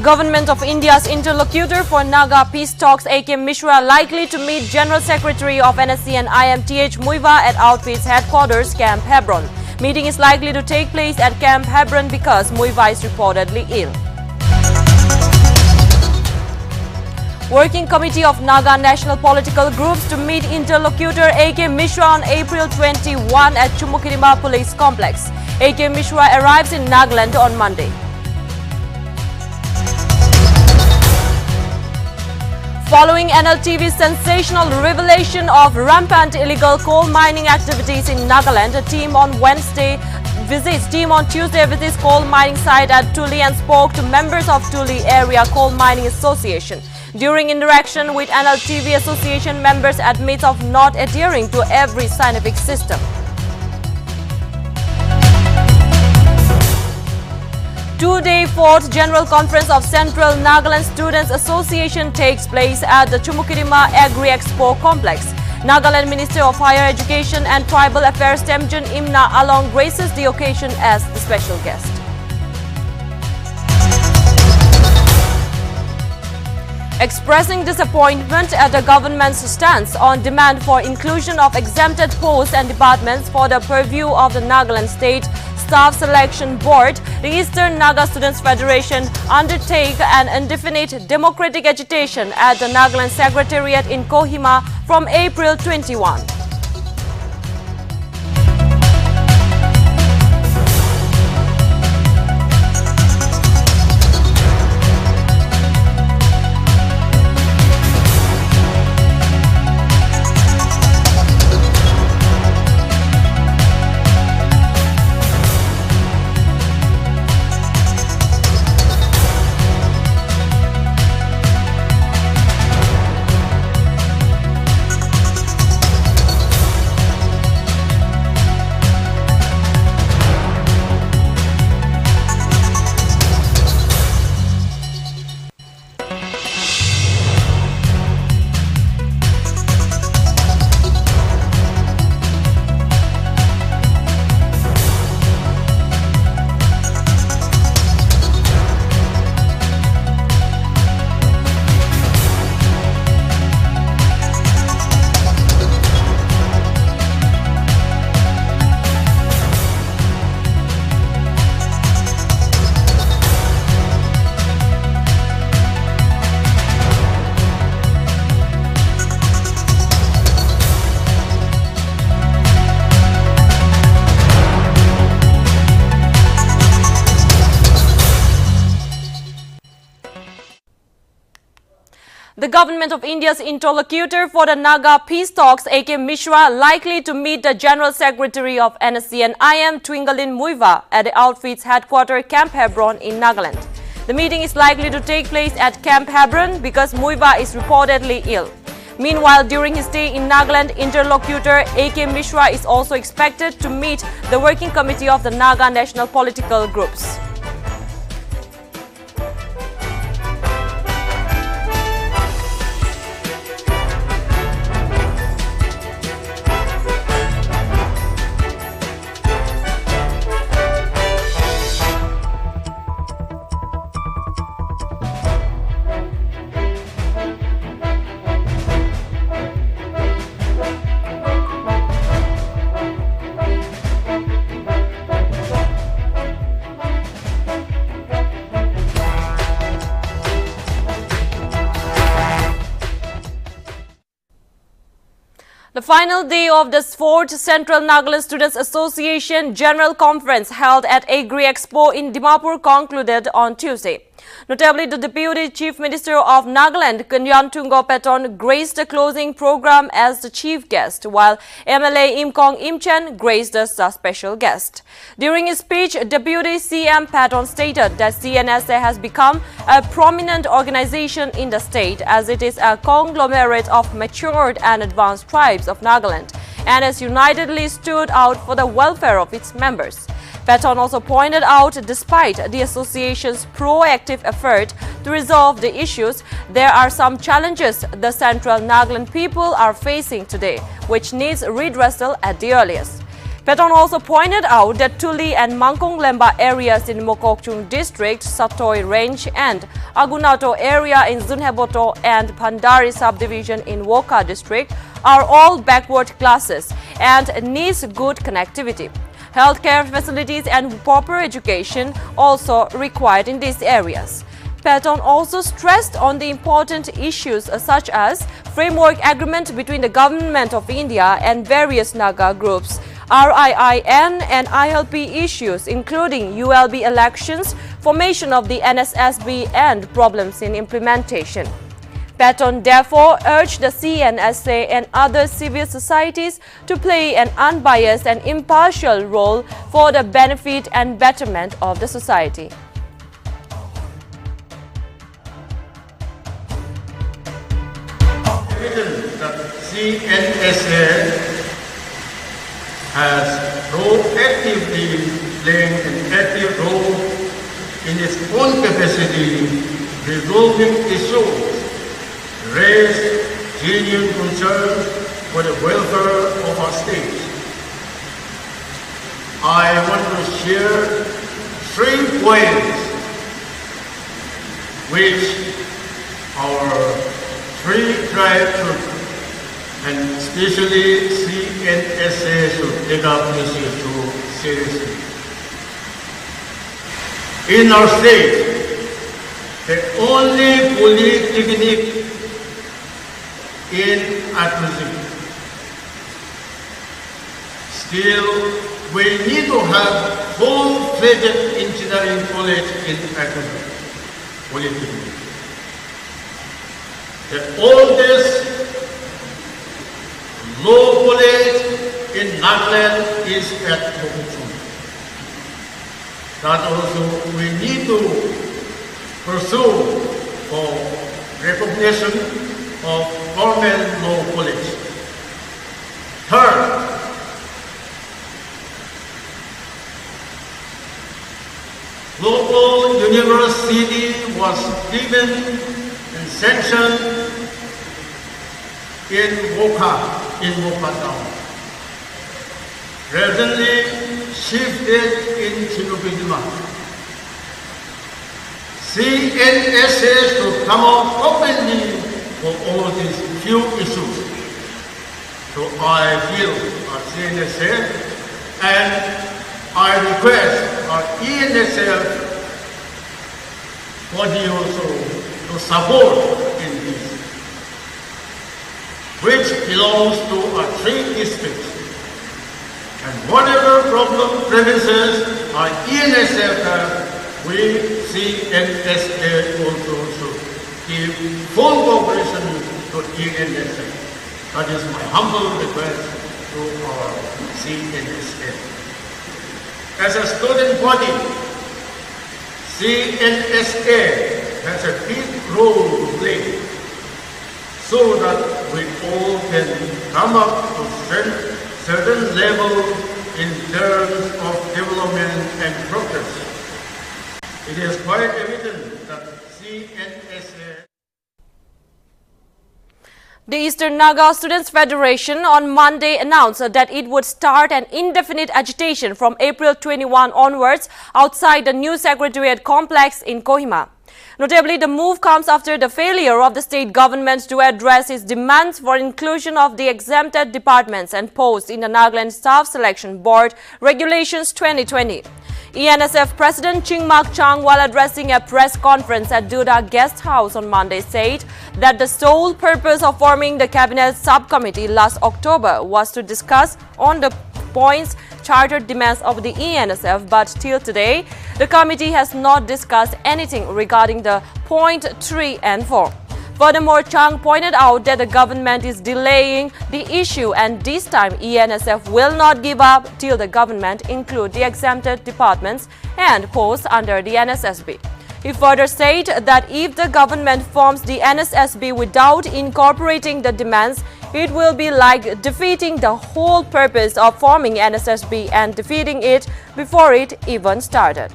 Government of India's interlocutor for Naga peace talks A.K. Mishra likely to meet General Secretary of NSC and IMTH Muiva at Outfit's headquarters, Camp Hebron. Meeting is likely to take place at Camp Hebron because Muiva is reportedly ill. Working Committee of Naga National Political Groups to meet interlocutor A.K. Mishra on April 21 at Kohima Police Complex. A.K. Mishra arrives in Nagaland on Monday. Following Nltv's sensational revelation of rampant illegal coal mining activities in Nagaland, a team on Tuesday visits coal mining site at Tuli and spoke to members of Tuli Area Coal Mining Association. During interaction with Nltv, association members admit of not adhering to every scientific system. Two-day 4th General Conference of Central Nagaland Students Association takes place at the Kohima Agri Expo Complex. Nagaland Minister of Higher Education and Tribal Affairs Temjun Imna Along graces the occasion as the special guest. Expressing disappointment at the government's stance on demand for inclusion of exempted posts and departments for the purview of the Nagaland State Staff Selection Board, the Eastern Naga Students Federation undertake an indefinite democratic agitation at the Nagaland Secretariat in Kohima from April 21. The Government of India's interlocutor for the Naga peace talks, A.K. Mishra, likely to meet the General Secretary of NSC and IM Twingalin Muiva at the outfit's headquarters Camp Hebron in Nagaland. The meeting is likely to take place at Camp Hebron because Muiva is reportedly ill. Meanwhile, during his stay in Nagaland, interlocutor A.K. Mishra is also expected to meet the Working Committee of the Naga National Political Groups. The final day of the 4th Central Nagaland Students Association General Conference held at Agri Expo in Dimapur concluded on Tuesday. Notably, the Deputy Chief Minister of Nagaland, Kunyantungo Peton, graced the closing program as the chief guest, while MLA Imkong Imchen graced as the special guest. During his speech, Deputy CM Peton stated that CNSA has become a prominent organization in the state as it is a conglomerate of matured and advanced tribes of Nagaland and has unitedly stood out for the welfare of its members. Peton also pointed out, despite the association's proactive effort to resolve the issues, there are some challenges the Central Nagaland people are facing today, which needs redressal at the earliest. Peton also pointed out that Tuli and Mangkong Lemba areas in Mokokchung district, Satoi range and Agunato area in Zunheboto and Pandari subdivision in Woka district are all backward classes and needs good connectivity. Healthcare facilities and proper education also required in these areas. Peton also stressed on the important issues such as framework agreement between the Government of India and various Naga groups, RIIN and ILP issues including ULB elections, formation of the NSSB and problems in implementation. Peton therefore urged the CNSA and other civil societies to play an unbiased and impartial role for the benefit and betterment of the society. Evident that CNSA has proactively playing an active role in its own capacity, resolving issues, raised genuine concern for the welfare of our state. I want to share 3 points which our 3 tribes and especially CNSA should take up this issue seriously. In our state, the only polytechnic in athletics. Still, we need to have full-fledged engineering college in athletics, polytechnic. The oldest law college in Nagaland is at Kohima. That also we need to pursue for recognition of formal law college. Third, local university was given and sanctioned in Woka town. Presently shifted in Chinupidima. CNSA should come out openly for all these few issues. So I feel our CNSA and I request our ENSF body also to support in this, which belongs to our 3 districts. And whatever problem premises our ENSF have, we CNSA also should give full cooperation to ENSF. That is my humble request to our CNSA. As a student body, CNSA has a big role to play so that we all can come up to certain level in terms of development and progress. It is quite evident that CNSA. The Eastern Naga Students Federation on Monday announced that it would start an indefinite agitation from April 21 onwards outside the new Secretariat complex in Kohima. Notably, the move comes after the failure of the state government to address its demands for inclusion of the exempted departments and posts in the Nagaland Staff Selection Board Regulations 2020. ENSF President Chingmak Chang, while addressing a press conference at Duda Guest House on Monday, said that the sole purpose of forming the Cabinet Subcommittee last October was to discuss on the points chartered demands of the ENSF, but till today, the committee has not discussed anything regarding the point 3 and 4. Furthermore, Chang pointed out that the government is delaying the issue and this time ENSF will not give up till the government include the exempted departments and posts under the NSSB. He further said that if the government forms the NSSB without incorporating the demands, it will be like defeating the whole purpose of forming NSSB and defeating it before it even started.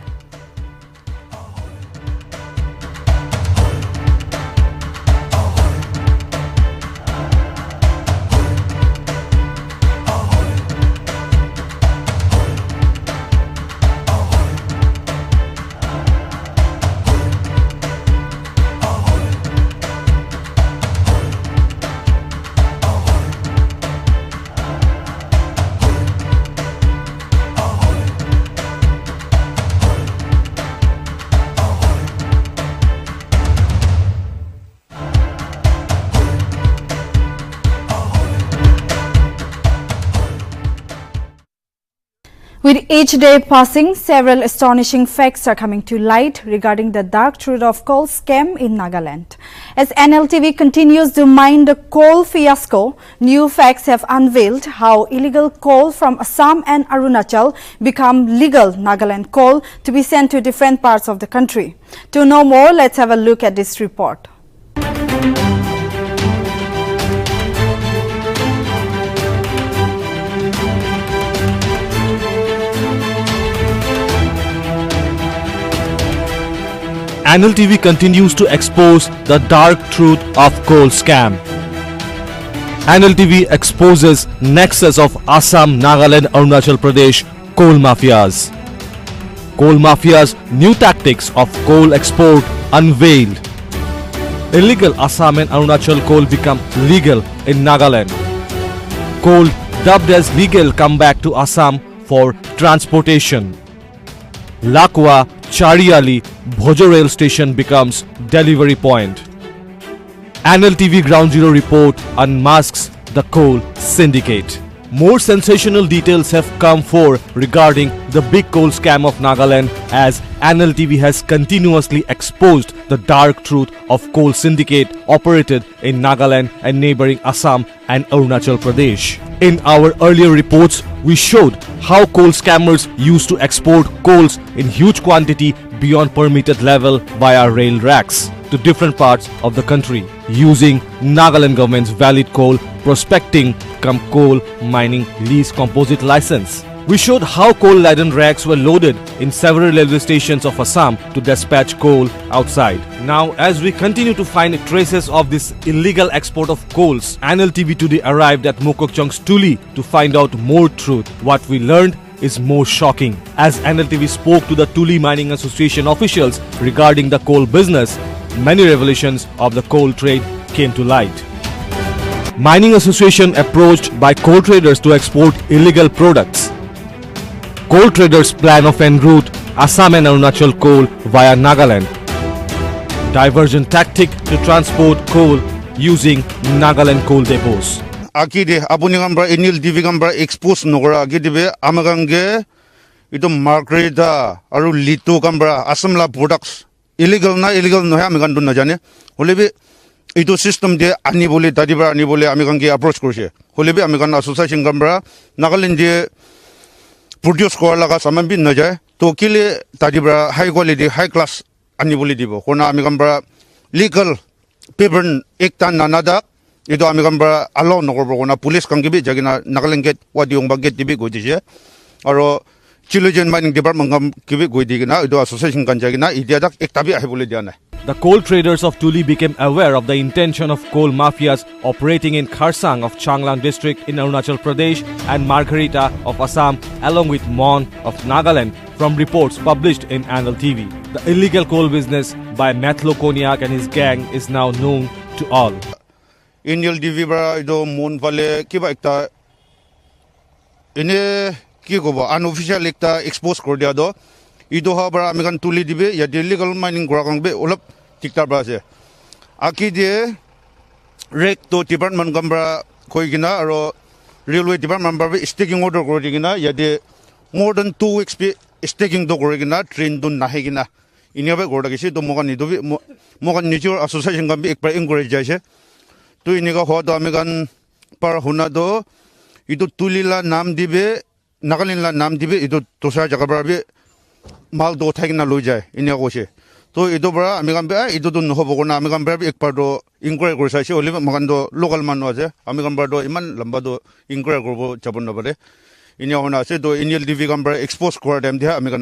With each day passing, several astonishing facts are coming to light regarding the dark truth of coal scam in Nagaland. As Nltv continues to mine the coal fiasco, new facts have unveiled how illegal coal from Assam and Arunachal become legal Nagaland coal to be sent to different parts of the country. To know more, let's have a look at this report. Nltv continues to expose the dark truth of coal scam. Nltv exposes nexus of Assam, Nagaland, Arunachal Pradesh coal mafias. Coal mafias' new tactics of coal export unveiled. Illegal Assam and Arunachal coal become legal in Nagaland. Coal dubbed as legal come back to Assam for transportation. Lakwa, Chariali, Bhojo rail station becomes delivery point. Nltv Ground Zero report unmasks the coal syndicate. More sensational details have come forth regarding the big coal scam of Nagaland, as Nltv has continuously exposed the dark truth of coal syndicate operated in Nagaland and neighboring Assam and Arunachal Pradesh. In our earlier reports, we showed how coal scammers used to export coals in huge quantity beyond permitted level via rail racks to different parts of the country using Nagaland government's valid coal prospecting cum coal mining lease composite license. We showed how coal-laden racks were loaded in several railway stations of Assam to dispatch coal outside. Now, as we continue to find traces of this illegal export of coals, Nltv today arrived at Mokokchung's Tuli to find out more truth. What we learned is more shocking. As Nltv spoke to the Tuli Mining Association officials regarding the coal business, many revelations of the coal trade came to light. Mining Association approached by coal traders to export illegal products. Coal traders plan of en route Assam and Arunachal coal via Nagaland. Diversion tactic to transport coal using Nagaland coal depots. Akide apuni gambra Nltv gambra expose nogora akidibe amagange ito markreda aru lito gambra Assamla products illegal no hai amagan dun na jane holebe ito system de ani bole dadibra ani bole amagange approach korse holebe amagan association gambra Nagaland de produce kora laga saman bin na jaye to kile dadibra high quality high class ani bole dibo kona amagambra legal paper ekta nanada ito amagambra allow nogorbo kona police kangibi jagina Nagaland get wadiong baget dibi godije aro Children Mining Department kibi goidigina ito association kanjagina idiadak ektabi ahibole diana. The coal traders of Tuli became aware of the intention of coal mafias operating in Kharsang of Changlang district in Arunachal Pradesh and Margharita of Assam along with Mon of Nagaland from reports published in Nltv. The illegal coal business by Konyak and his gang is now known to all. Nltv bara ito mon vale kiba ekta ine ki gobo unofficial ekta expose kor dia do ido ha bara amegan Tuli dibe ya illegal mining kora kang be olap tiktar ba se aki de rek to department gambra koi gina aro railway department ba staking order kor digina ya de more than 2 weeks be staking do kor gina train dun nahi gina inya ba gorda gisi do mogan ni do mogan nature association gambe ek par encourage jaise to iniga ho do amegan par huna do ido Tuli la naam dibe Nagaland la naam dibe ito tosar jaga bara be mal do thagina loi jay inya kose to ito bara amigan be ito do no hobo na amigan bara ek par do inquiry kor sai ole magan do local man no je amigan bara do iman lamba do inquiry korbo jabon no bare inya hona se do Nltv gam bara expose kor dem dia amigan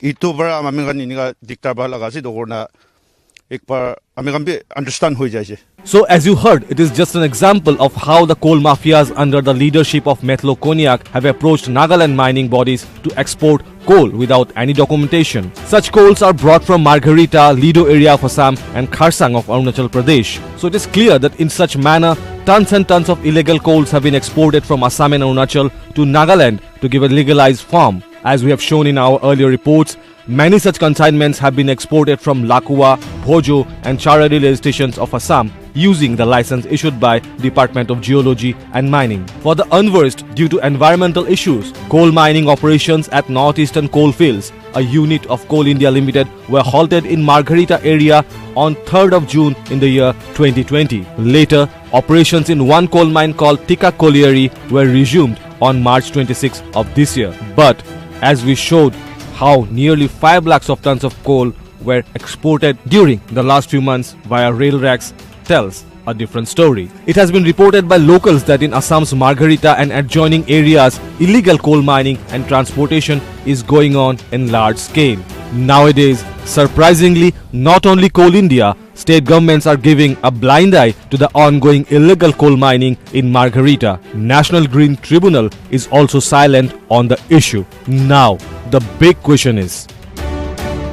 ito bara amigan iniga diktar ba laga se do korna ek par amigan be understand hoi jay je. So as you heard, it is just an example of how the coal mafias under the leadership of Konyak have approached Nagaland mining bodies to export coal without any documentation. Such coals are brought from Margharita, Lido area of Assam and Kharsang of Arunachal Pradesh. So it is clear that in such manner, tons and tons of illegal coals have been exported from Assam and Arunachal to Nagaland to give a legalized form. As we have shown in our earlier reports, Many such consignments have been exported from Lakua, Bhojo and Chara railway stations of Assam using the license issued by Department of Geology and Mining. For the unversed, due to environmental issues, coal mining operations at northeastern coalfields, a unit of Coal India Limited, were halted in Margharita area on 3rd of June in the year 2020. Later, operations in one coal mine called Tika Colliery were resumed on March 26 of this year. But as we showed how nearly 5 lakhs of tons of coal were exported during the last few months via rail racks tells a different story. It has been reported by locals that in Assam's Margharita and adjoining areas, illegal coal mining and transportation is going on in large scale. Nowadays, surprisingly, not only Coal India, state governments are giving a blind eye to the ongoing illegal coal mining in Margharita. National Green Tribunal is also silent on the issue. Now, the big question is,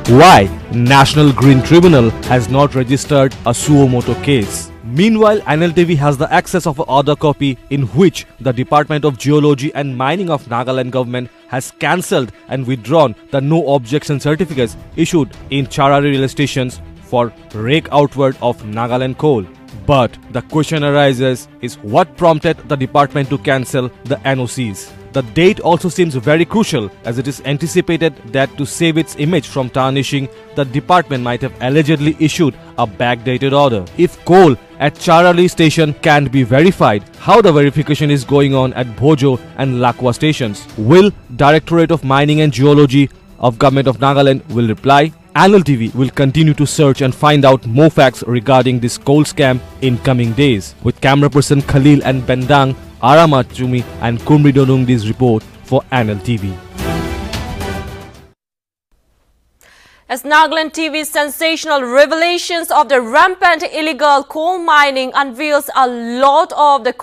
why National Green Tribunal has not registered a suo motu case? Meanwhile, Nltv has the access of an order copy in which the Department of Geology and Mining of Nagaland government has cancelled and withdrawn the no objection certificates issued in Chara railway stations for rake outward of Nagaland coal. But the question arises is what prompted the department to cancel the NOCs. The date also seems very crucial as it is anticipated that to save its image from tarnishing, the department might have allegedly issued a backdated order. If coal at Charali station can't be verified, how the verification is going on at Bhojo and Lakwa stations? Will Directorate of Mining and Geology of Government of Nagaland will reply? Nltv will continue to search and find out more facts regarding this coal scam in coming days. With camera person Khalil and Bendang, Aramachumi and Kumri Donungdi's report for Nltv. As Nagaland TV's sensational revelations of the rampant illegal coal mining unveils a lot of the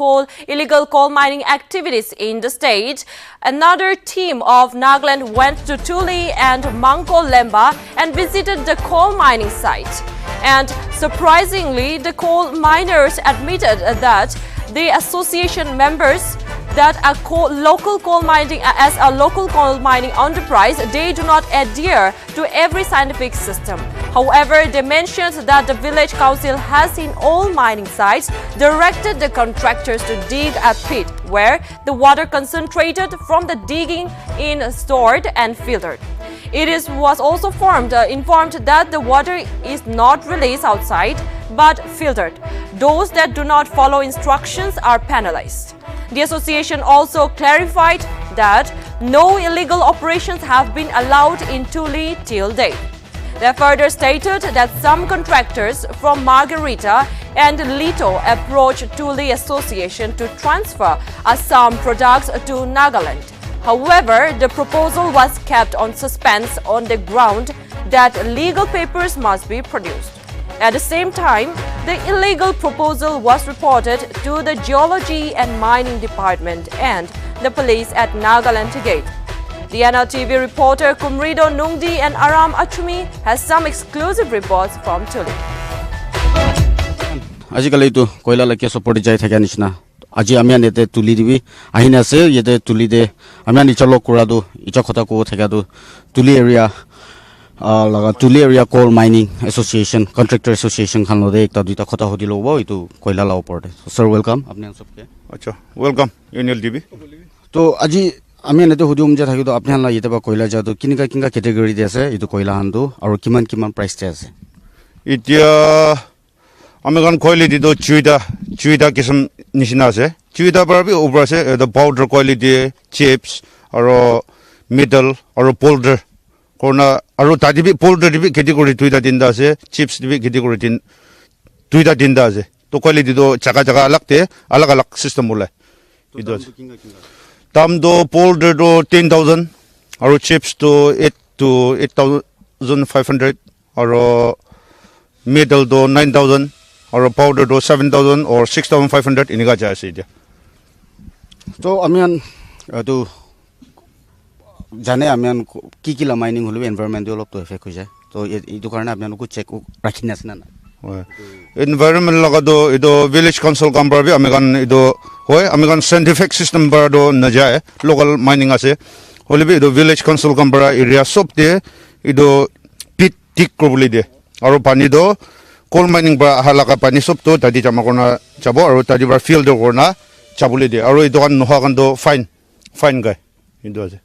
illegal coal mining activities in the state, another team of Nagaland went to Tuli and Mangko Lemba and visited the coal mining site. And surprisingly, the coal miners admitted that the association members that local coal mining enterprise, they do not adhere to every scientific system. However, they mentioned that the village council has in all mining sites directed the contractors to dig a pit where the water concentrated from the digging is stored and filtered. It was also informed that the water is not released outside but filtered. Those that do not follow instructions are penalized. The association also clarified that no illegal operations have been allowed in Tuli till date. They further stated that some contractors from Margharita and Lito approached Tuli Association to transfer Assam products to Nagaland. However, the proposal was kept on suspense on the ground that legal papers must be produced. At the same time, the illegal proposal was reported to the Geology and Mining Department and the police at Nagaland Gate. The Nltv reporter Kumrido Nungdi and Aram Achumi has some exclusive reports from Tuli. Ajikali to koila la keso podi jai thaka nishna. Aji amian ete Tuli dibi ahina se yete Tuli de amian ichalo kurado ichakota ko thaka do Tuli area Tuli Area Coal Mining Association, Contractor Association khan de ekta duita khota hodi lobo itu koila la upor de. Sir, welcome. Apni an sabke. Acha, welcome. Nltv. To aji ami ane to hudum ja thakido apni han la yete ba koila ja to kinga category de ase itu koila han do aru kiman price te ase. Itia American quality do chuida kisam nishina ase. Chuida barabi over ase the powder quality chips or metal or powder. Corona aru tadibi polder dibi category tuida dinda ase chips dibi category tuida dinda ase to quality do jaga alak system bola ido tam do polder do 10,000 aru chips do 8,500 aru metal do 9,000 aru powder do 7,000 or 6,500 iniga ja ase dia to amian to jane amian kikila mining hulu environmental to effect ho jay to idu karone amian ko check rakhina asna na environment laga do ido village council kambar bi amigan ido hoy amigan scientific system bar do na jay local mining ase hole bi ido village council kambar area sob de ido pit tik korobole de aro pani do coal mining ba halaka pani sob to tadi jama korna jabo aro tadi ba field korna chabole de aro ido kan noha kan do fine guy ido ase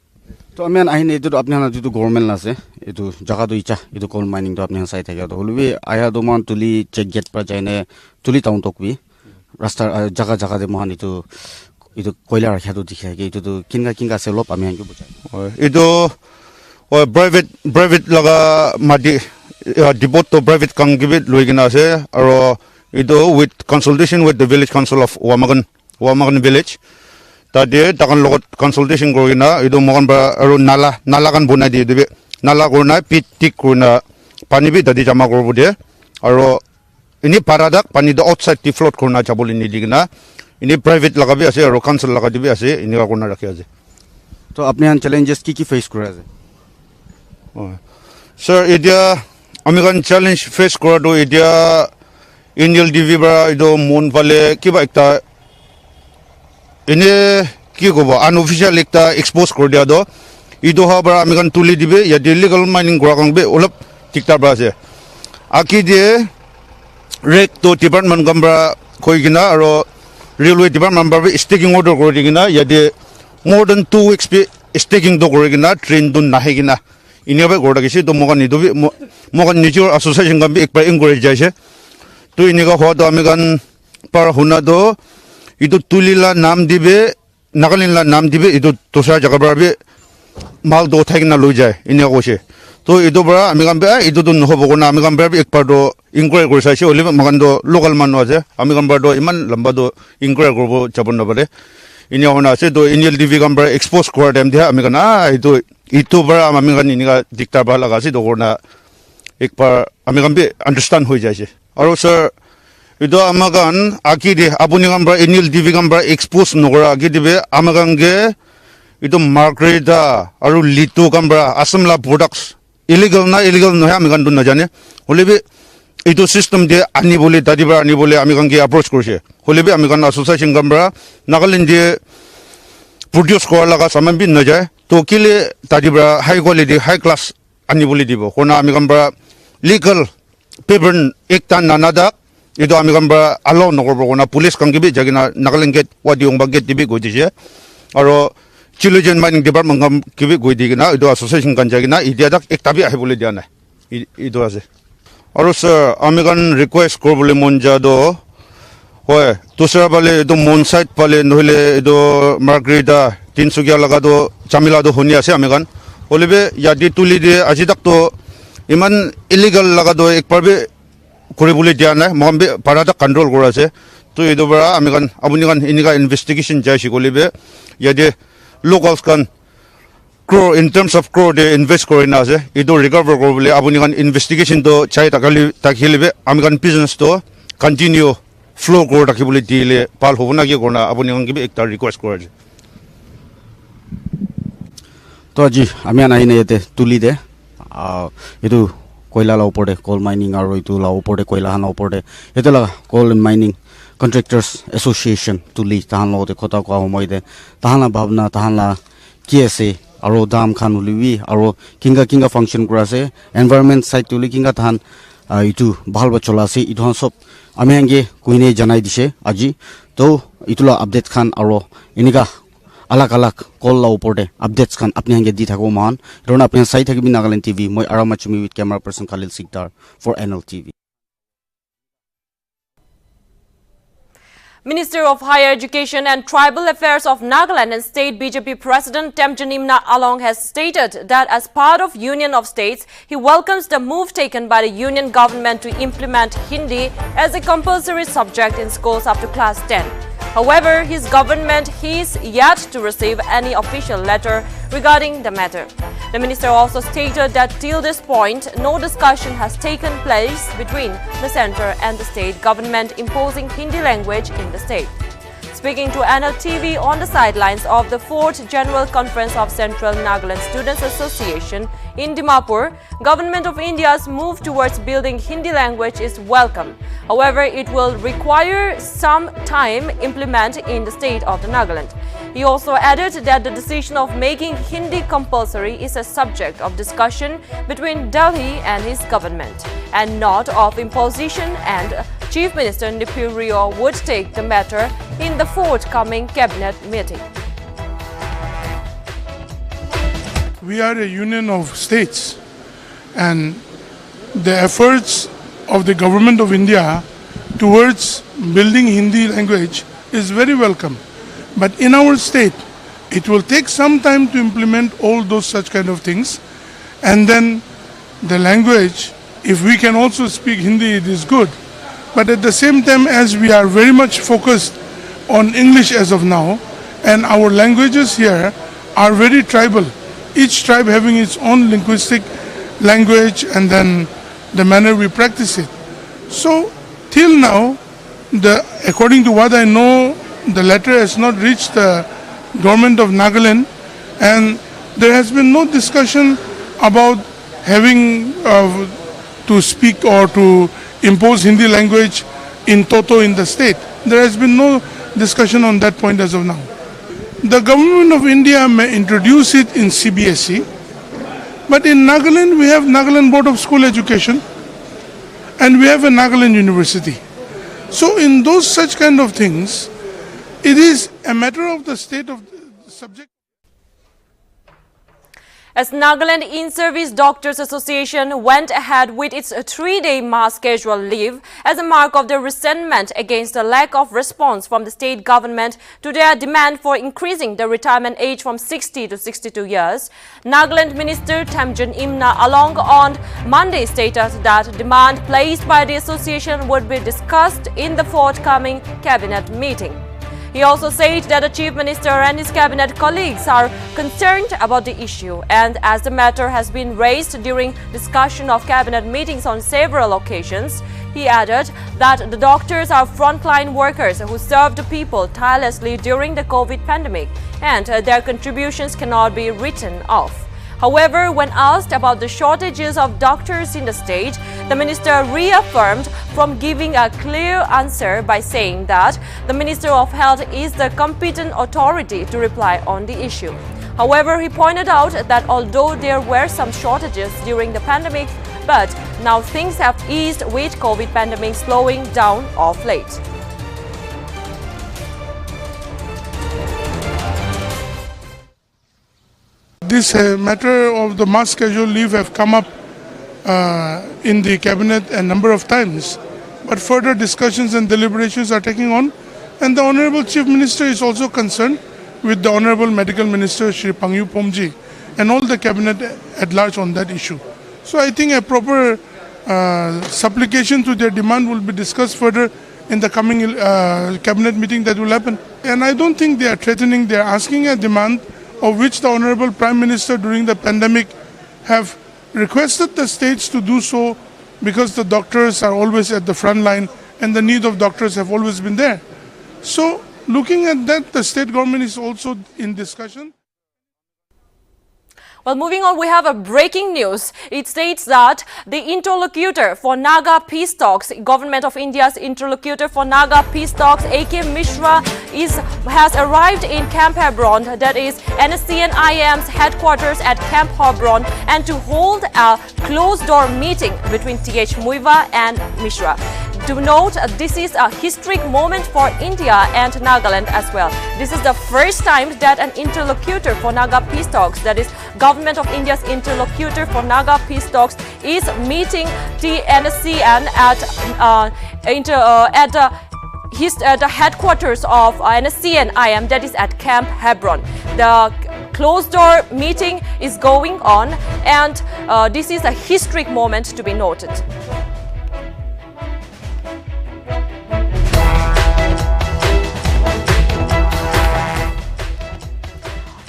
তো আমি আহিন এইটো আপোনাৰ যিটো government আছে এইটো জাগাটো ইচ্ছা এইটো কোল মাইনিংটো আপুনি চাই থাকে তো হলবি আয়া দমান তুলি চেক গেট পৰা যায়নে তুলি টাউন তকবি ৰাস্তাৰ জাগা জাগা দে মহান এইটো এইটো কয়লা ৰাখিয়াটো দেখে এইটো কিনকা আছে অলপ আমি আনকে বুজাই এইটো প্রাইভেট লগা মাটি ডিপোট তো প্রাইভেট কাংগিবি লৈ কিনা আছে আৰু এইটো with consultation with the village council of Wamagan village তাতে তাকান লগত কনসালটেশন কৰিনা এইটো মগন আৰু নালা কান বনাই দিয়ে দিবে নালা কৰনা পিট টিক কৰনা পানী বি দাদি জমা কৰব দিয়ে আৰু ইনি পাৰাদাক পানী দ আউটসাইড টি ফ্লোট কৰনা যাবলৈ নিদি কিনা ইনি প্রাইভেট লগাবি আছে আৰু কাউন্সিল লগা দিবি আছে ইনি কৰনা ৰাখি আছে তো আপনি আন চ্যালেঞ্জেস কি ফেস কৰে আছে স্যার এতিয়া আমি কান চ্যালেঞ্জ ফেস কৰাটো এতিয়া Nltv বা এইটো মন পালে কিবা একটা এনে কি কব আনঅফিচিয়াল একটা এক্সপোজ কৰি দিয়া দো ইটো হবার আমি কান তুলি দিবে ইয়া ইলিগাল মাইনিং কৰা কাংবে অলপ ঠিকঠাক আছে আকি দিয়ে রেক তো ডিপার্টমেন্ট গম্বা কই কিনা আৰু রেলওয়ে ডিপার্টমেন্ট বা স্টেকিং অর্ডার কৰি দি কিনা ইয়াতে more than 2 weeks staking to kori kina train dun nahi kina iniabe gorda kisi to mogan nidu mogan nature association kan bi ekbar encourage jaise to iniga ho to ami kan par huna do idu tulila nam dibe Nagaland la nam dibe idu tosha jaga bar bi mal do thai kina loi jai inia kose to idu bara ami kan be idu dun hobo kona ami kan bar bi ekbar do encourage kori saise ole mogan do local man aje ami kan bar do iman lamba do encourage korbo jabon na bare ini ona ase do Nltv gambar expose kora dem dia ami kana itu bara ami kan ini ka dikta ba laga ase do korna ekbar ami kan be understand hoi jaise aro sir ido amagan aki de apuni gambar Nltv gambar expose nogora aki dibe amagan ge ido margreda aro litu gambar asamla products illegal no ami kan dun na jane holebi এইটো system দিয়ে আনি বলে দাদিবা আনি বলে আমি কাংকে approach করছে হলেবে আমি কান অ্যাসোসিয়েশন গামরা নাগাল্যান্ড দিয়ে প্রডিউস করার লাগা সামান বিন না যায় তো কিলে দাদিবা হাই কোয়ালিটি হাই ক্লাস আনি বলে দিব কোনা আমি গামরা লিগাল পেপার একটা নানাদা এটা আমি গামরা আলাও নকরব কোনা পুলিশ কাংকে বি জাগিনা নাগাল্যান্ড গেট ওয়াদিং বা গেট দিবি গই দিছে our children mining department কাংকে B গই দিগিনা এটা অ্যাসোসিয়েশন কান জাগিনা ইডিয়াদাক একটা বি আহি বলে দিয়া নাই ইটো আছে আৰু স্যার আমি কান রিকোয়েস্ট করবলে মন যাদো হয় তোসরা বলে তো মন সাইড পালে নহলে এদো মার্গ্রেটা 300 লাগা দো চামিলা দো হনি আছে আমি কান হলিবে ইয়াদি তুলি দিয়ে আজি তাক তো ইমান ইলিগাল লাগা দো একবারবে করিবলে দিয়া নাই মমবে পারাটা কন্ট্রোল করা আছে তো এদো বড়া আমি কান আপনি কান ইনিকা ইনভেস্টিগেশন যাইছি কলিবে ইয়াদি লোকালস কান crore in terms of crore they invest kori na ase ido recover korobole apuni kan investigation to chai takhilibe ami kan business to continue flow kor takhibole dile pal hobona ki korna apuni kan kibe ekta request korje তো আজি আমি আনাইনে এতে তুলি দে এটো কয়লা লা উপরে কোল mining আর এইটো লা উপরে কয়লা হানা উপরে এতে লাগা কোল মাইনিং কন্ট্রাক্টর্স এসোসিয়েশন তুলি তাহান লগতে কথা কোৱা সময় দে তাহানা ভাবনা তাহানা কি আছে আৰু দাম খান উলিবি আৰু কিংগা ফাংশন কৰা আছে এনভায়ৰনমেন্ট সাইড তুলি কিংগা ধান ইটো ভালবা চলা আছে ইটো সব আমি আগে কইনে জানাই দিছে আজি তো ইতুলা আপডেট খান আৰু এনিকা আলাক কল লা ওপৰতে আপডেটস খান আপনি আগে দি থাকো মান ৰণ আপনি চাই থাকিবি নাগালেণ্ড টিভি মই Aramachumi with camera person Khalil Sikdar for Nltv Minister of Higher Education and Tribal Affairs of Nagaland and State BJP President Temjanimna Along has stated that as part of Union of States, he welcomes the move taken by the Union government to implement Hindi as a compulsory subject in schools up to class 10. However, his government is yet to receive any official letter regarding the matter. The minister also stated that till this point, no discussion has taken place between the centre and the state government imposing Hindi language in the state. Speaking to Nltv on the sidelines of the 4th General Conference of Central Nagaland Students Association in Dimapur, Government of India's move towards building Hindi language is welcome. However, it will require some time implement in the state of the Nagaland. He also added that the decision of making Hindi compulsory is a subject of discussion between Delhi and his government and not of imposition, and Chief Minister Nltv would take the matter in the forthcoming cabinet meeting. We are a union of states, and the efforts of the government of India towards building Hindi language is very welcome. But in our state, it will take some time to implement all those such kind of things. And then the language, if we can also speak Hindi, it is good. But at the same time, as we are very much focused on English as of now, and our languages here are very tribal, each tribe having its own linguistic language and then the manner we practice it. So till now, according to what I know, the letter has not reached the government of Nagaland, and there has been no discussion about having to speak or to impose Hindi language in toto in the state. There has been no discussion on that point as of now. The government of India may introduce it in CBSE, but in Nagaland we have Nagaland Board of School Education and we have a Nagaland University. So in those such kind of things, it is a matter of the state of the subject. As Nagaland In-Service Doctors Association went ahead with its 3-day mass casual leave as a mark of their resentment against the lack of response from the state government to their demand for increasing the retirement age from 60 to 62 years, Nagaland Minister Thamjun Imna along on Monday stated that demand placed by the association would be discussed in the forthcoming cabinet meeting. He also said that the Chief Minister and his cabinet colleagues are concerned about the issue, and as the matter has been raised during discussion of cabinet meetings on several occasions, he added that the doctors are frontline workers who served the people tirelessly during the COVID pandemic, and their contributions cannot be written off. However, when asked about the shortages of doctors in the state, the minister reaffirmed from giving a clear answer by saying that the Minister of Health is the competent authority to reply on the issue. However, he pointed out that although there were some shortages during the pandemic, but now things have eased with COVID pandemic slowing down of late. This matter of the mass casual leave have come up in the cabinet a number of times, but further discussions and deliberations are taking on, and the Honorable Chief Minister is also concerned with the Honorable Medical Minister Shri Pangyu Pomji and all the cabinet at large on that issue. So I think a proper supplication to their demand will be discussed further in the coming cabinet meeting that will happen. And I don't think they are threatening, they are asking a demand of which the Honorable Prime Minister during the pandemic have requested the states to do so, because the doctors are always at the front line and the need of doctors have always been there. So looking at that, the state government is also in discussion. Well, moving on, we have a breaking news. It states that the interlocutor for Naga peace talks, Government of India's interlocutor for Naga peace talks, A.K. Mishra, has arrived in Camp Hebron, that is NSCN-IM's headquarters at Camp Hebron, and to hold a closed-door meeting between T.H. Muiva and Mishra. To note, this is a historic moment for India and Nagaland as well. This is the first time that an interlocutor for Naga peace talks, that is Government of India's interlocutor for Naga peace talks, is meeting NSCN at the headquarters of NSCN-IM, that is at Camp Hebron. The closed-door meeting is going on, and this is a historic moment to be noted.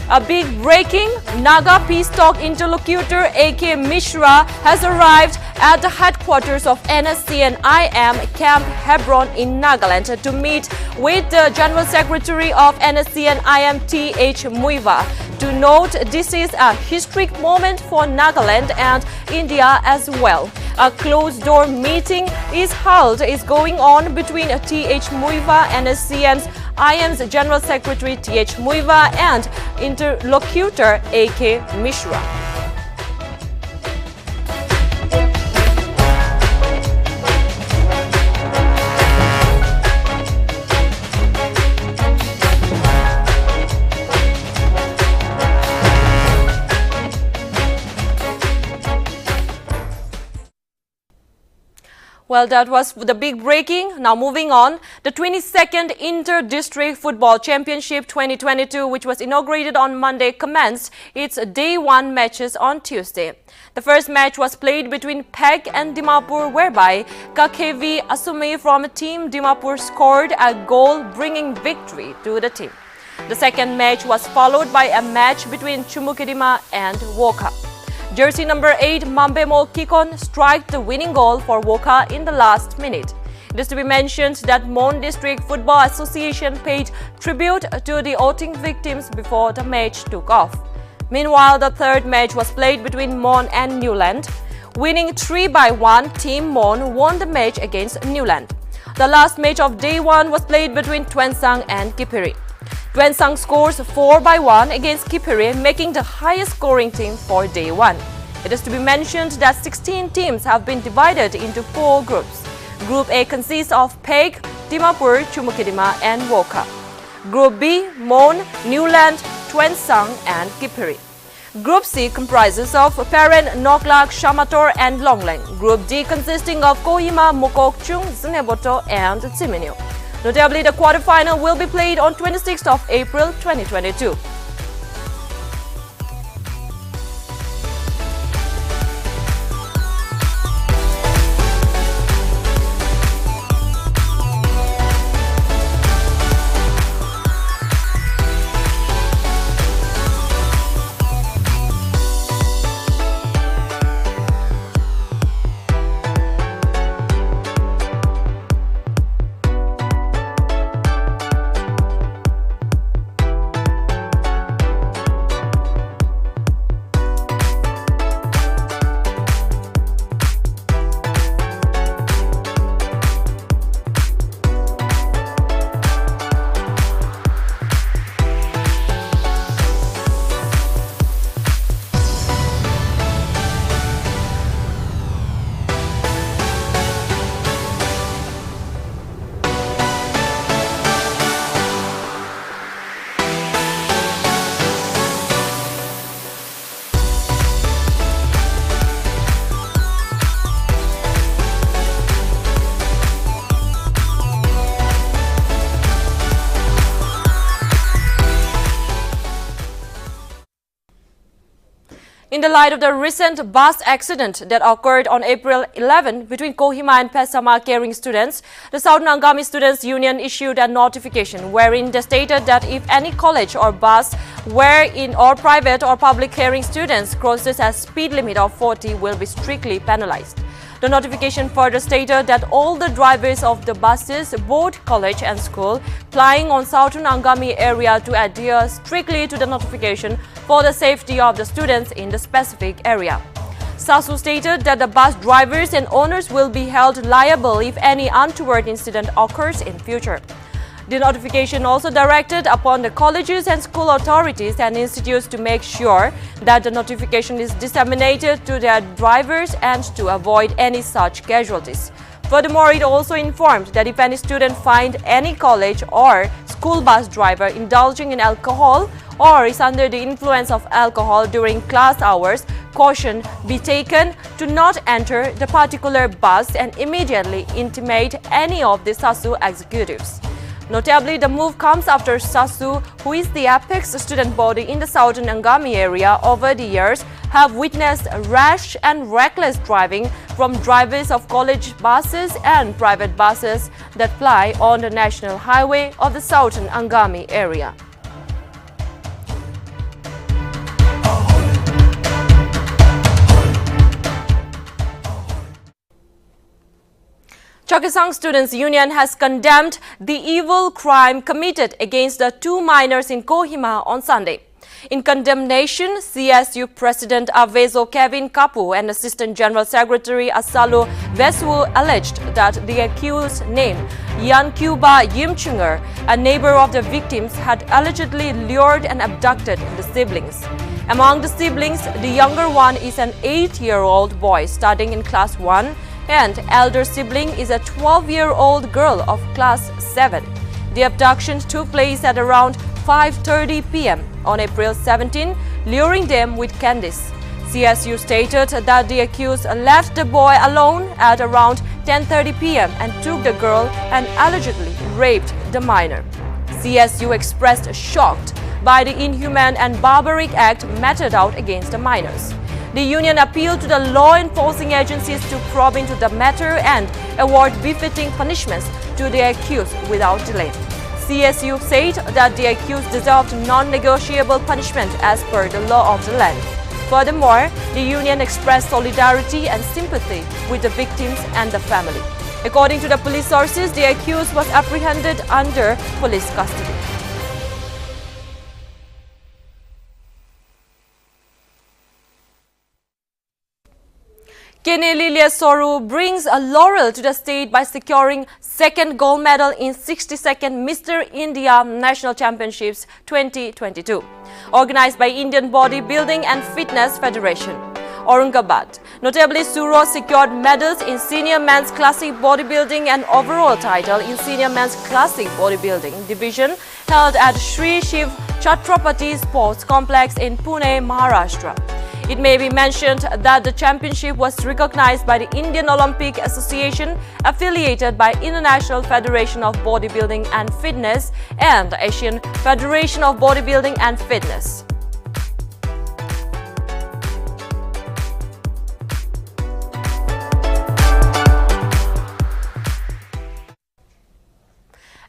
A big breaking, Naga Peace Talk interlocutor A.K. Mishra has arrived at the headquarters of NSCN-IM Camp Hebron in Nagaland to meet with the General Secretary of NSCN-IM T.H. Muiva. To note, this is a historic moment for Nagaland and India as well. A closed-door meeting is going on between T.H. Muiva, NSCN's IM's General Secretary T.H. Muiva and Interlocutor A.K. Mishra. Well, that was the big breaking. Now moving on, the 22nd Inter-District Football Championship 2022, which was inaugurated on Monday, commenced its day one matches on Tuesday. The first match was played between PEG and Dimapur, whereby Kakhevi Asume from Team Dimapur scored a goal, bringing victory to the team. The second match was followed by a match between Chumukidima and Woka. Jersey number 8 Mambemo Kikon struck the winning goal for Woka in the last minute. It is to be mentioned that Mon District Football Association paid tribute to the outing victims before the match took off. Meanwhile, the third match was played between Mon and Newland. Winning 3-1, Team Mon won the match against Newland. The last match of day one was played between Twensang and Kipiri. Twensang scores 4-1 against Kipiri, making the highest scoring team for day one. It is to be mentioned that 16 teams have been divided into 4 groups. Group A consists of PEG, Dimapur, Chumukidima and Woka. Group B, Mon, Newland, Twensang and Kipiri. Group C comprises of Paren, Noklak, Shamator and Longleng. Group D consisting of Kohima, Mokokchung, Zneboto and Tsiminyu. Notably, the quarterfinal will be played on 26th of April 2022. In the light of the recent bus accident that occurred on April 11 between Kohima and Pesama carrying students, the Southern Angami Students Union issued a notification wherein they stated that if any college or bus wherein or private or public carrying students crosses a speed limit of 40 will be strictly penalized. The notification further stated that all the drivers of the buses, both college and school, plying on Southern Angami area to adhere strictly to the notification for the safety of the students in the specific area. SASU stated that the bus drivers and owners will be held liable if any untoward incident occurs in future. The notification also directed upon the colleges and school authorities and institutes to make sure that the notification is disseminated to their drivers and to avoid any such casualties. Furthermore, it also informed that if any student find any college or school bus driver indulging in alcohol or is under the influence of alcohol during class hours, caution be taken to not enter the particular bus and immediately intimate any of the SASU executives. Notably, the move comes after SASU, who is the apex student body in the Southern Angami area, over the years have witnessed rash and reckless driving from drivers of college buses and private buses that ply on the national highway of the Southern Angami area. Chakisang Students Union has condemned the evil crime committed against the 2 minors in Kohima on Sunday. In condemnation, CSU President Avezo Kevin Kapu and Assistant General Secretary Asalo Vesu alleged that the accused named Yankuba Yimchunger, a neighbor of the victims, had allegedly lured and abducted the siblings. Among the siblings, the younger one is an 8-year-old boy studying in class 1 and elder sibling is a 12-year-old girl of class 7. The abduction took place at around 5:30 p.m. on April 17, luring them with candies. CSU stated that the accused left the boy alone at around 10:30 p.m. and took the girl and allegedly raped the minor. CSU expressed shock by the inhumane and barbaric act meted out against the minors. The union appealed to the law enforcing agencies to probe into the matter and award befitting punishments to the accused without delay. CSU said that the accused deserved non-negotiable punishment as per the law of the land. Furthermore, the union expressed solidarity and sympathy with the victims and the family. According to the police sources, the accused was apprehended under police custody. Kenelilia Soru brings a laurel to the state by securing second gold medal in 62nd Mr. India National Championships 2022, organized by Indian Bodybuilding and Fitness Federation, Aurangabad. Notably, Suro secured medals in Senior Men's Classic Bodybuilding and overall title in Senior Men's Classic Bodybuilding division held at Sri Shiv Chhatrapati Sports Complex in Pune, Maharashtra. It may be mentioned that the championship was recognized by the Indian Olympic Association, affiliated by International Federation of Bodybuilding and Fitness and Asian Federation of Bodybuilding and Fitness.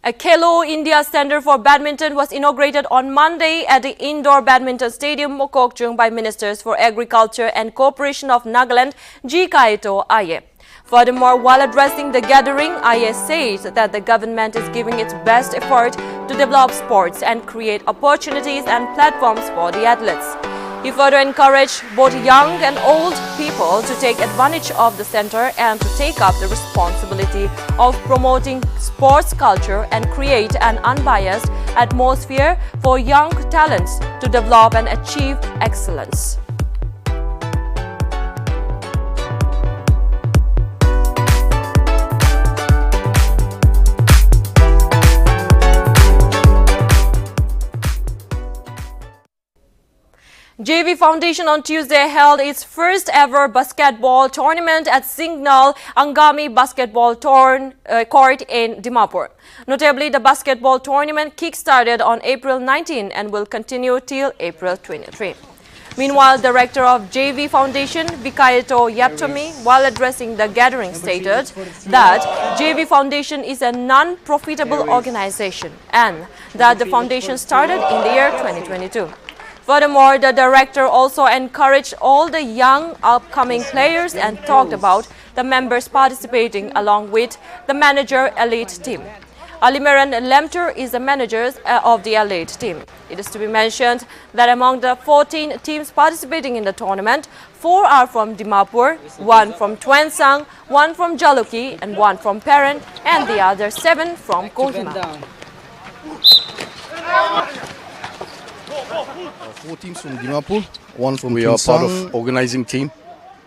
A Khelo India Center for Badminton was inaugurated on Monday at the Indoor Badminton Stadium, Mokokchung, by Ministers for Agriculture and Cooperation of Nagaland, G. Kaito Aye. Furthermore, while addressing the gathering, Aye says that the government is giving its best effort to develop sports and create opportunities and platforms for the athletes. He further encouraged both young and old people to take advantage of the center and to take up the responsibility of promoting sports culture and create an unbiased atmosphere for young talents to develop and achieve excellence. JV Foundation on Tuesday held its first ever basketball tournament at Signal Angami Basketball Court in Dimapur. Notably, the basketball tournament kick-started on April 19 and will continue till April 23. Meanwhile, Director of JV Foundation, Vikayato Yaptomi, while addressing the gathering, stated that JV Foundation is a non-profitable organization and that the foundation started in the year 2022. Furthermore, the director also encouraged all the young upcoming players and talked about the members participating along with the manager elite team. Alimaran Lemter is the manager of the elite team. It is to be mentioned that among the 14 teams participating in the tournament, 4 are from Dimapur, 1 from Twensang, 1 from Jaluki, and 1 from Peren, and the other 7 from Kohima. 4 teams from Dimapur, 1 from We are part of organizing team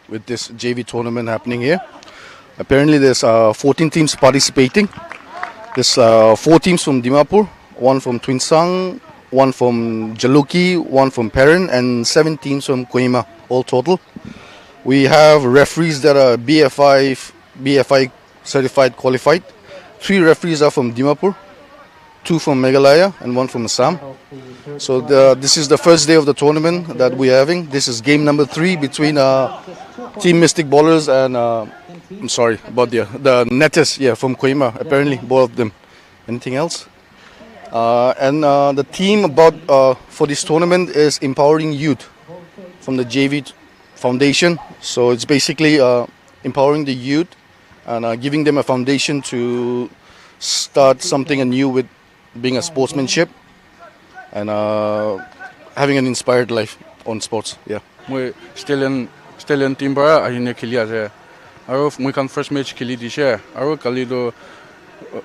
with this JV tournament happening here. Apparently there's 14 teams participating. There's 4 teams from Dimapur, 1 from Twinsang, 1 from Jaluki, 1 from Peren, and 7 teams from Kohima, all total. We have referees that are BFI certified qualified. 3 referees are from Dimapur, 2 from Meghalaya and 1 from Assam. So this is the first day of the tournament that we're having. This is game number 3 between Team Mystic Ballers and I'm sorry about the netters, from Kohima. Apparently both of them. Anything else? And the theme for this tournament is empowering youth from the JV Foundation. So it's basically empowering the youth and giving them a foundation to start something anew with being a sportsmanship. And having an inspired life on sports. Yeah. Moi stallion team para ahine khili ase aro moi kan first match khili dise aro kali do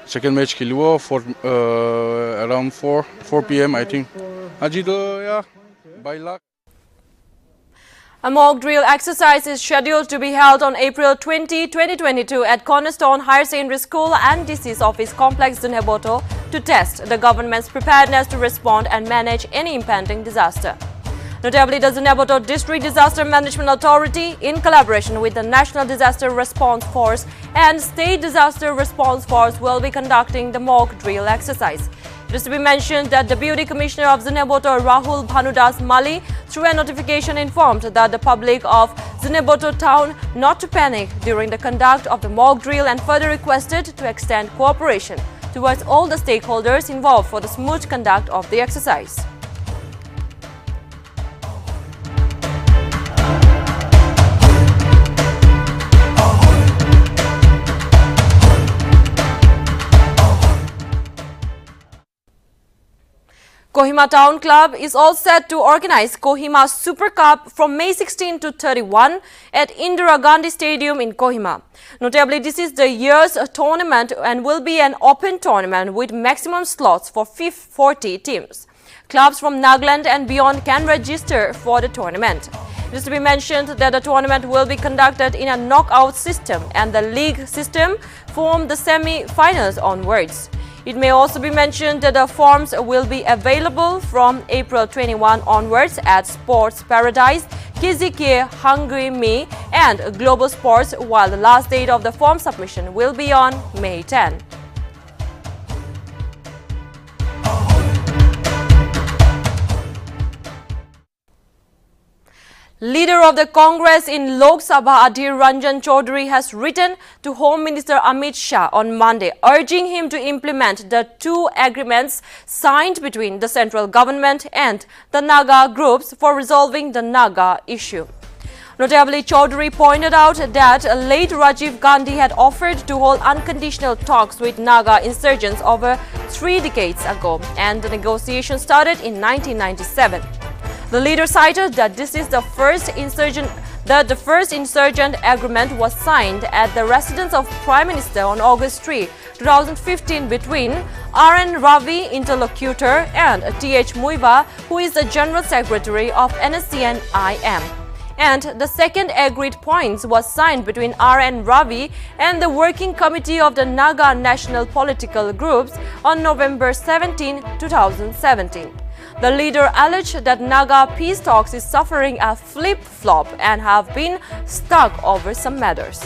second match khilibo for around 4 p.m. I think aji do yeah by luck. A mock drill exercise is scheduled to be held on April 20, 2022 at Cornerstone Higher Secondary School and DC's Office Complex Zunheboto to test the government's preparedness to respond and manage any impending disaster. Notably, the Zunheboto District Disaster Management Authority, in collaboration with the National Disaster Response Force and State Disaster Response Force, will be conducting the mock drill exercise. It is to be mentioned that Deputy Commissioner of Zunheboto, Rahul Bhanudas Mali, through a notification informed that the public of Zunheboto town not to panic during the conduct of the mock drill and further requested to extend cooperation towards all the stakeholders involved for the smooth conduct of the exercise. Kohima Town Club is all set to organize Kohima Super Cup from May 16 to 31 at Indira Gandhi Stadium in Kohima. Notably, this is the year's tournament and will be an open tournament with maximum slots for 40 teams. Clubs from Nagaland and beyond can register for the tournament. It is to be mentioned that the tournament will be conducted in a knockout system and the league system from the semi-finals onwards. It may also be mentioned that the forms will be available from April 21 onwards at Sports Paradise, Kizike, Hungry Me and Global Sports, while the last date of the form submission will be on May 10. Leader of the Congress in Lok Sabha Adhir Ranjan Chaudhary has written to Home Minister Amit Shah on Monday, urging him to implement the two agreements signed between the central government and the Naga groups for resolving the Naga issue. Notably, Chaudhary pointed out that late Rajiv Gandhi had offered to hold unconditional talks with Naga insurgents over 3 decades ago, and the negotiations started in 1997. The leader cited that this is the first insurgent agreement was signed at the residence of Prime Minister on August 3, 2015 between R.N. Ravi, Interlocutor, and T.H. Muiva, who is the General Secretary of NSCN-IM. And the second agreed points was signed between R.N. Ravi and the Working Committee of the Naga National Political Groups on November 17, 2017. The leader alleged that Naga peace talks is suffering a flip-flop and have been stuck over some matters.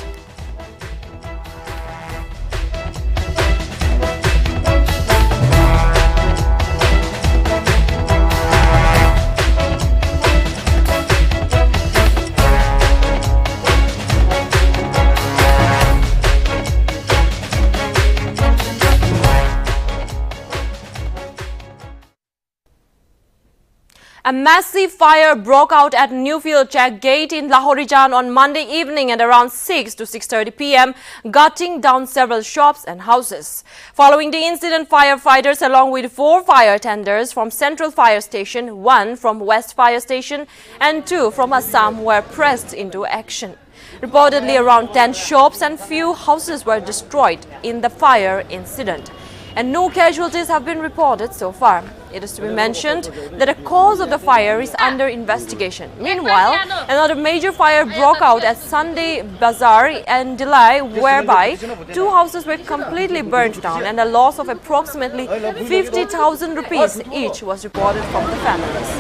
A massive fire broke out at Newfield Check Gate in Lahorijan on Monday evening at around 6 to 6:30 p.m., gutting down several shops and houses. Following the incident, firefighters along with 4 fire tenders from Central Fire Station, 1 from West Fire Station and 2 from Assam were pressed into action. Reportedly, around 10 shops and few houses were destroyed in the fire incident, and no casualties have been reported so far. It is to be mentioned that the cause of the fire is under investigation. Meanwhile, another major fire broke out at Sunday Bazaar in Delhi, whereby 2 houses were completely burnt down and a loss of approximately 50,000 rupees each was reported from the families.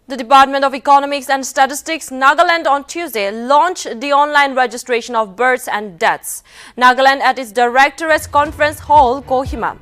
The Department of Economics and Statistics, Nagaland, on Tuesday launched the online registration of births and deaths. Nagaland at its Directorate Conference Hall, Kohima.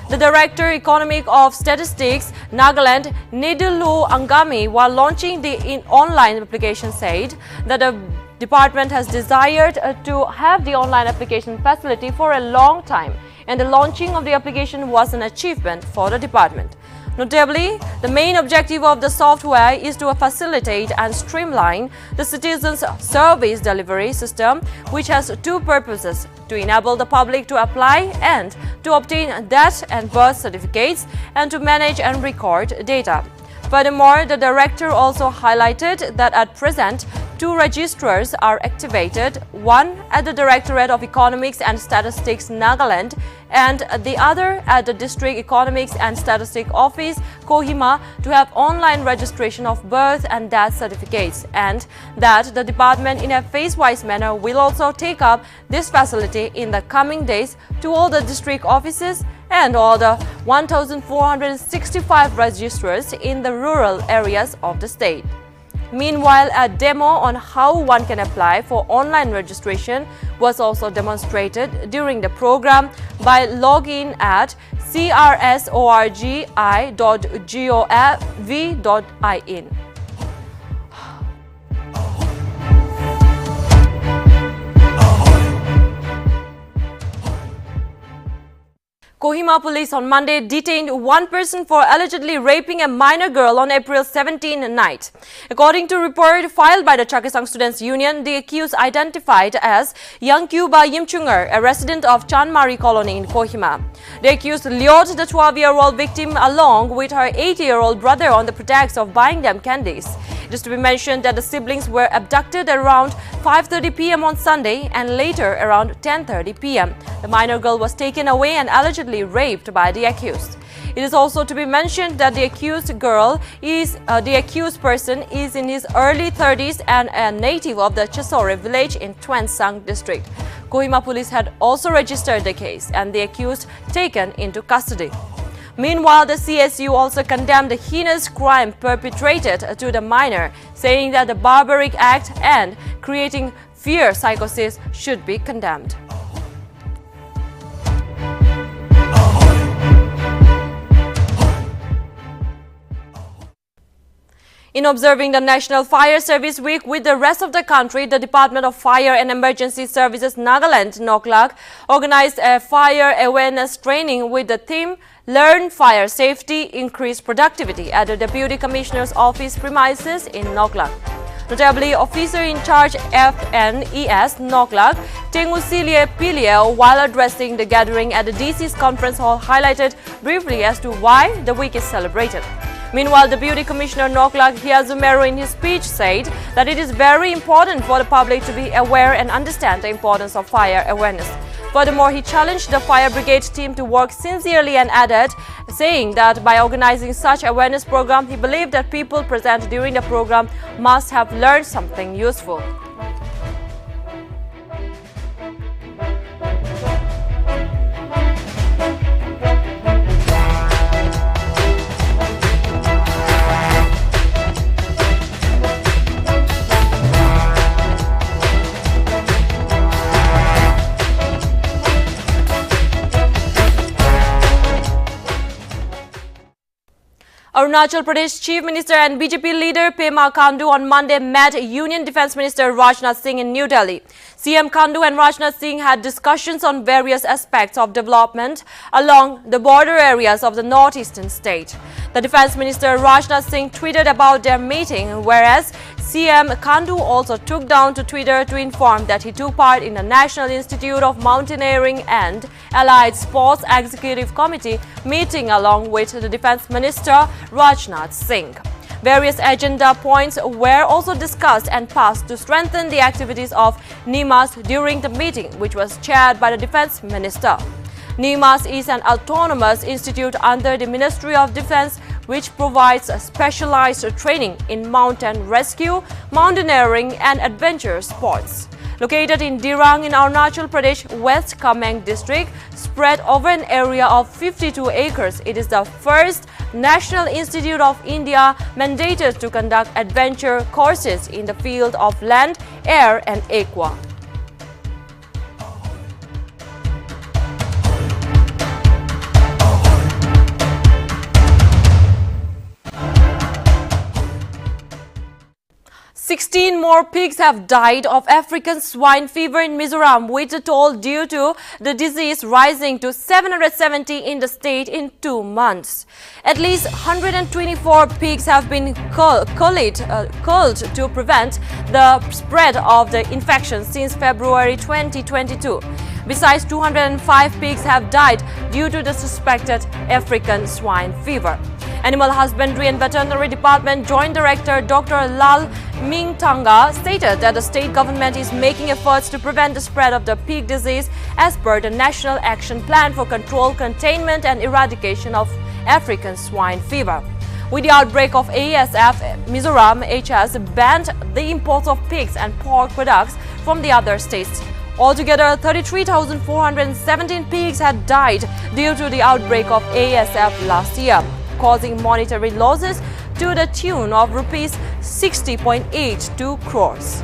The Director Economic of Statistics, Nagaland, Nedulu Angami, while launching the online application, said that the department has desired to have the online application facility for a long time, and the launching of the application was an achievement for the department. Notably, the main objective of the software is to facilitate and streamline the citizens' service delivery system, which has two purposes: to enable the public to apply and to obtain death and birth certificates, and to manage and record data. Furthermore, the director also highlighted that at present, 2 registrars are activated, one at the Directorate of Economics and Statistics, Nagaland, and the other at the District Economics and Statistics Office, Kohima, to have online registration of birth and death certificates, and that the department in a phase-wise manner will also take up this facility in the coming days to all the district offices and all the 1,465 registrars in the rural areas of the state. Meanwhile, a demo on how one can apply for online registration was also demonstrated during the program by login at crsorgi.gov.in. Kohima police on Monday detained one person for allegedly raping a minor girl on April 17 night. According to a report filed by the Chakesang Students Union, the accused identified as Young Cuba Yimchunger, a resident of Chanmari colony in Kohima. The accused lured the 12-year-old victim along with her 8-year-old brother on the pretext of buying them candies. It is to be mentioned that the siblings were abducted around 5:30 p.m. on Sunday and later around 10:30 p.m. The minor girl was taken away and allegedly raped by the accused. It is also to be mentioned that the accused person is in his early 30s and a native of the Chesore village in Twensang district. Kohima police had also registered the case and the accused taken into custody. Meanwhile, the CSU also condemned the heinous crime perpetrated to the minor, saying that the barbaric act and creating fear psychosis should be condemned. In observing the National Fire Service Week with the rest of the country, the Department of Fire and Emergency Services Nagaland, Noklak, organized a fire awareness training with the theme Learn Fire Safety, Increase Productivity at the Deputy Commissioner's Office premises in Noklak. Notably, Officer in Charge FNES Noklak, Tengusilie Pilia, while addressing the gathering at the DC's conference hall, highlighted briefly as to why the week is celebrated. Meanwhile, Deputy Commissioner Noklak Hiazumero in his speech said that it is very important for the public to be aware and understand the importance of fire awareness. Furthermore, he challenged the fire brigade team to work sincerely and added, saying that by organizing such awareness program, he believed that people present during the program must have learned something useful. Arunachal Pradesh Chief Minister and BJP leader Pema Khandu on Monday met Union Defence Minister Rajnath Singh in New Delhi. CM Khandu and Rajnath Singh had discussions on various aspects of development along the border areas of the northeastern state. The Defence Minister Rajnath Singh tweeted about their meeting, whereas CM Khandu also took down to Twitter to inform that he took part in the National Institute of Mountaineering and Allied Sports Executive Committee meeting along with the Defence Minister Rajnath Singh. Various agenda points were also discussed and passed to strengthen the activities of NIMAS during the meeting, which was chaired by the Defence Minister. NIMAS is an autonomous institute under the Ministry of Defence which provides specialized training in mountain rescue, mountaineering and adventure sports. Located in Dirang in Arunachal Pradesh, West Kameng district, spread over an area of 52 acres, it is the first National Institute of India mandated to conduct adventure courses in the field of land, air and aqua. 16 more pigs have died of African swine fever in Mizoram, with the toll due to the disease rising to 770 in the state in 2 months. At least 124 pigs have been culled to prevent the spread of the infection since February 2022. Besides, 205 pigs have died due to the suspected African swine fever. Animal Husbandry and Veterinary Department Joint Director Dr. Lal Mingtanga stated that the state government is making efforts to prevent the spread of the pig disease as per the National Action Plan for Control, Containment and Eradication of African Swine Fever. With the outbreak of ENSF, Mizoram has banned the import of pigs and pork products from the other states. Altogether, 33,417 pigs had died due to the outbreak of ENSF last year, causing monetary losses to the tune of rupees 60.82 crores.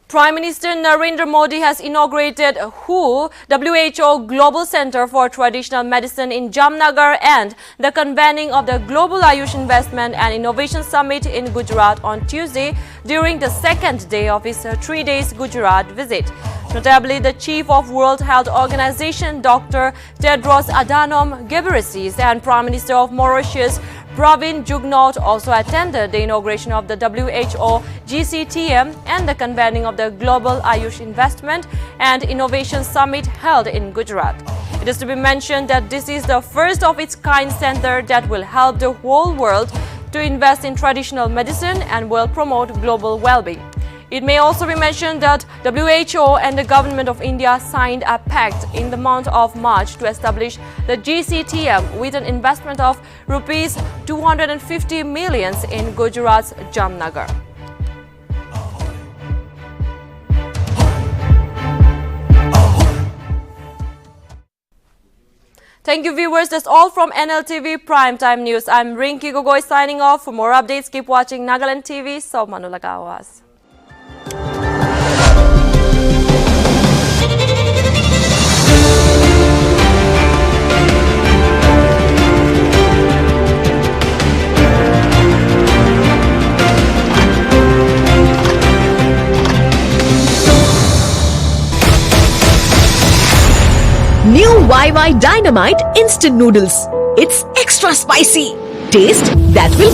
Prime Minister Narendra Modi has inaugurated WHO Global Center for Traditional Medicine in Jamnagar and the convening of the Global Ayush Investment and Innovation Summit in Gujarat on Tuesday during the second day of his 3 days Gujarat visit. Notably, the chief of World Health Organization, Dr. Tedros Adhanom Ghebreyesus, and Prime Minister of Mauritius, Pravin Jugnauth, also attended the inauguration of the WHO GCTM and the convening of the Global Ayush Investment and Innovation Summit held in Gujarat. It is to be mentioned that this is the first of its kind center that will help the whole world to invest in traditional medicine and will promote global well-being. It may also be mentioned that WHO and the Government of India signed a pact in the month of March to establish the GCTM with an investment of rupees 250 million in Gujarat's Jamnagar. Thank you, viewers. That's all from NLTV Primetime News. I'm Rinki Gogoi signing off. For more updates, keep watching Nagaland TV. So Manulagawas. New YY Dynamite Instant Noodles. It's extra spicy. Taste that will